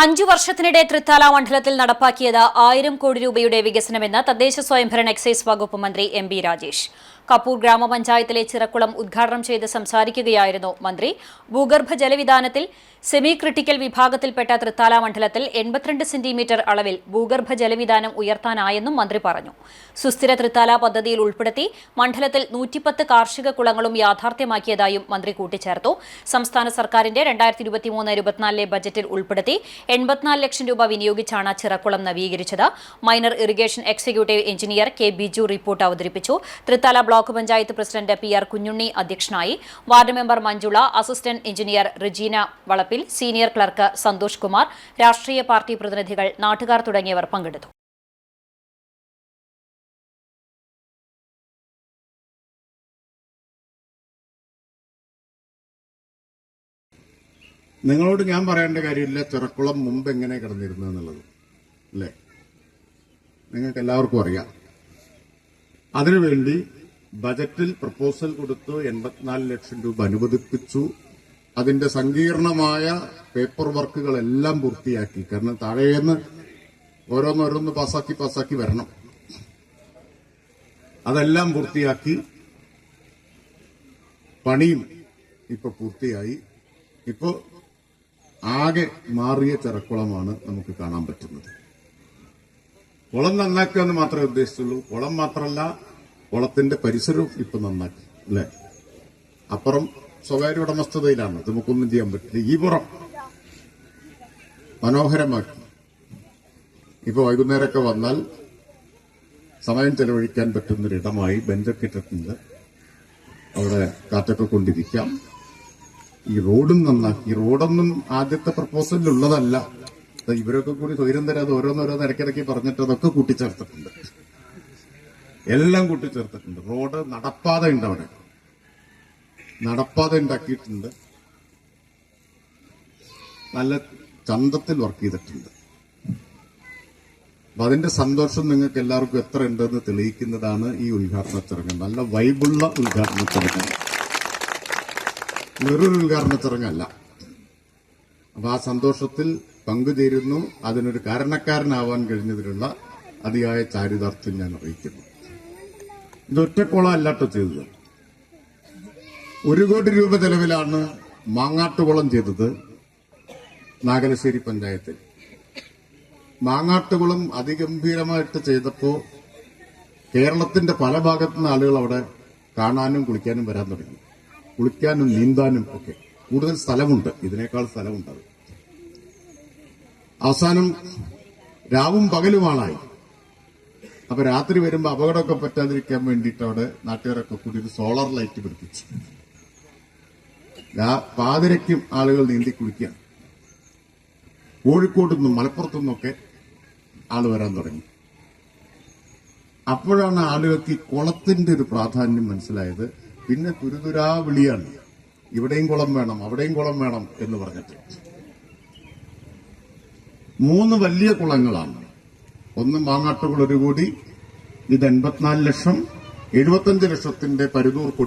5 വർഷത്തിനിടെ തൃത്താല മണ്ഡലത്തിൽ നടപ്പാക്കിയത് 1000 കോടി രൂപയുടെ വികസനമെന്ന് തദ്ദേശ സ്വയംഭരണ എക്സൈസ് വകുപ്പ് മന്ത്രി എം ബി രാജേഷ്. കപ്പൂർ ഗ്രാമപഞ്ചായത്തിലെ ചിറക്കുളം ഉദ്ഘാടനം ചെയ്ത് സംസാരിക്കുകയായിരുന്നു മന്ത്രി. ഭൂഗർഭ ജലവിതാനത്തിൽ സെമി ക്രിട്ടിക്കൽ വിഭാഗത്തിൽപ്പെട്ട തൃത്താല മണ്ഡലത്തിൽ 82 സെന്റിമീറ്റർ അളവിൽ ഭൂഗർഭ ജലവിതാനം ഉയർത്താനായെന്നും മന്ത്രി പറഞ്ഞു. സുസ്ഥിര തൃത്താല പദ്ധതിയിൽ ഉൾപ്പെടുത്തി മണ്ഡലത്തിൽ 110 കാർഷിക കുളങ്ങളും യാഥാർത്ഥ്യമാക്കിയതായും മന്ത്രി കൂട്ടിച്ചേർത്തു. സംസ്ഥാന സർക്കാരിന്റെ 2023-24 ബജറ്റിൽ ഉൾപ്പെടുത്തി 84 ലക്ഷം രൂപ വിനിയോഗിച്ചാണ് ചിറക്കുളം നവീകരിച്ചത്. Minor irrigation executive engineer K Biju report അവതരിപ്പിച്ചു. Thrithala block panchayat president P R Kunjunni അധ്യക്ഷനായി. Ward member Manjula, assistant engineer Rijeena Valappil, senior clerk Santhosh Kumar, രാഷ്ട്രീയ പാർട്ടി പ്രതിനിധികൾ, നാട്ടുകാർ തുടങ്ങിയവർ പങ്കെടുത്തു. നിങ്ങളോട് ഞാൻ പറയേണ്ട കാര്യമില്ല ചിറക്കുളം മുമ്പ് എങ്ങനെ കിടന്നിരുന്നു എന്നുള്ളത്, അല്ലേ? നിങ്ങൾക്ക് എല്ലാവർക്കും അറിയാം. അതിനുവേണ്ടി ബജറ്റിൽ പ്രപ്പോസൽ കൊടുത്ത് 84 ലക്ഷം രൂപ അനുവദിപ്പിച്ചു. അതിന്റെ സങ്കീർണമായ പേപ്പർ വർക്കുകളെല്ലാം പൂർത്തിയാക്കി. കാരണം താഴേന്ന് ഓരോന്നോരോന്ന് പാസാക്കി വരണം. അതെല്ലാം പൂർത്തിയാക്കി. പണിയും ഇപ്പൊ പൂർത്തിയായി. ഇപ്പോ ആകെ മാറിയ ചിറക്കുളമാണ് നമുക്ക് കാണാൻ പറ്റുന്നത്. കുളം നന്നാക്കുക എന്ന് മാത്രമേ ഉദ്ദേശിച്ചുള്ളൂ. കുളം മാത്രമല്ല, കുളത്തിന്റെ പരിസരവും ഇപ്പൊ നന്നാക്കി, അല്ലെ? അപ്പുറം സ്വകാര്യ ഉടമസ്ഥതയിലാണ്, നമുക്കൊന്നും ചെയ്യാൻ പറ്റില്ല. ഈ പുറം മനോഹരമാക്കി. ഇപ്പൊ വൈകുന്നേരമൊക്കെ വന്നാൽ സമയം ചെലവഴിക്കാൻ പറ്റുന്നൊരിടമായി ബെഞ്ചൊക്കെ ഇട്ടിട്ടുണ്ട്. അവിടെ കാറ്റൊക്കെ കൊണ്ടിരിക്കാം. ഈ റോഡും നന്നാക്കി. റോഡൊന്നും ആദ്യത്തെ പ്രപ്പോസലിലുള്ളതല്ല. ഇവരൊക്കെ കൂടി സ്വൈരം തരാതെ ഓരോന്നോരോന്ന് ഇടയ്ക്കിടയ്ക്ക് പറഞ്ഞിട്ട് അതൊക്കെ കൂട്ടിച്ചേർത്തിട്ടുണ്ട്. എല്ലാം കൂട്ടിച്ചേർത്തിട്ടുണ്ട്. റോഡ് നടപ്പാത ഉണ്ട്, അവിടെ നടപ്പാത ഉണ്ടാക്കിയിട്ടുണ്ട്. നല്ല ചന്തത്തിൽ വർക്ക് ചെയ്തിട്ടുണ്ട്. അപ്പൊ അതിന്റെ സന്തോഷം നിങ്ങൾക്ക് എല്ലാവർക്കും എത്ര ഉണ്ടെന്ന് തെളിയിക്കുന്നതാണ് ഈ ഉദ്ഘാടന ചടങ്ങ്. നല്ല വൈബുള്ള ഉദ്ഘാടന ചടങ്ങ്, വെറൊരു ഉദ്ഘാടന ചടങ്ങല്ല. അപ്പൊ ആ സന്തോഷത്തിൽ പങ്കുചേരുന്നു. അതിനൊരു കാരണക്കാരനാവാൻ കഴിഞ്ഞതിലുള്ള അതിയായ ചാരിതാർത്ഥ്യം ഞാൻ അറിയിക്കുന്നു. ഇത് ഒറ്റക്കുളം അല്ലാട്ടോ ചെയ്തത്. 1 കോടി രൂപ ചെലവിലാണ് മാങ്ങാട്ടുകുളം ചെയ്തത് നാഗലശ്ശേരി പഞ്ചായത്തിൽ. മാങ്ങാട്ടുകുളം അതിഗംഭീരമായിട്ട് ചെയ്തപ്പോ കേരളത്തിന്റെ പല ഭാഗത്തുനിന്ന് ആളുകൾ അവിടെ കാണാനും കുളിക്കാനും വരാൻ തുടങ്ങി. കുളിക്കാനും നീന്താനും ഒക്കെ കൂടുതൽ സ്ഥലമുണ്ട്, ഇതിനേക്കാൾ സ്ഥലമുണ്ട്. അവസാനം രാവും പകലുമാണായി. അപ്പൊ രാത്രി വരുമ്പോ അപകടമൊക്കെ പറ്റാതിരിക്കാൻ വേണ്ടിയിട്ട് അവിടെ നാട്ടുകാരൊക്കെ കൂടി ഒരു സോളാർ ലൈറ്റ് പിടിപ്പിച്ചു. പാതിരയ്ക്കും ആളുകൾ നീന്തി കുളിക്കാൻ. കോഴിക്കോട്ടു നിന്നും മലപ്പുറത്തു നിന്നൊക്കെ ആള് വരാൻ തുടങ്ങി. അപ്പോഴാണ് ആളുകൾക്ക് ഈ കുളത്തിന്റെ ഒരു പ്രാധാന്യം മനസ്സിലായത്. പിന്നെ തുരുതുരാ വിളിയാണ്, ഇവിടെയും കുളം വേണം, അവിടെയും കുളം വേണം എന്ന് പറഞ്ഞിട്ട്. 3 വലിയ കുളങ്ങളാണ്. ഒന്ന് മാങ്ങാട്ടുകുളം 1 കോടി, ഇത് 84 ലക്ഷം, 75 ലക്ഷത്തിന്റെ പരുതൂർ കൊടി